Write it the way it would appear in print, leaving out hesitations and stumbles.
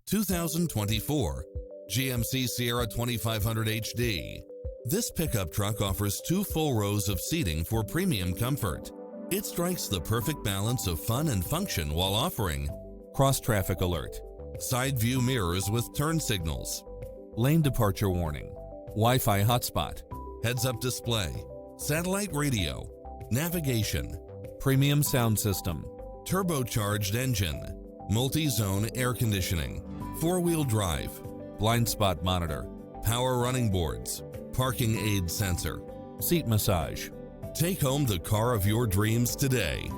2024 GMC Sierra 2500HD. This pickup truck offers 2 full rows of seating for premium comfort. It strikes the perfect balance of fun and function while offering cross-traffic alert, side view mirrors with turn signals, lane departure warning, Wi-Fi hotspot, heads-up display, satellite radio, navigation, premium sound system, turbocharged engine, multi-zone air conditioning, 4-wheel drive, blind spot monitor, power running boards, parking aid sensor, seat massage. Take home the car of your dreams today.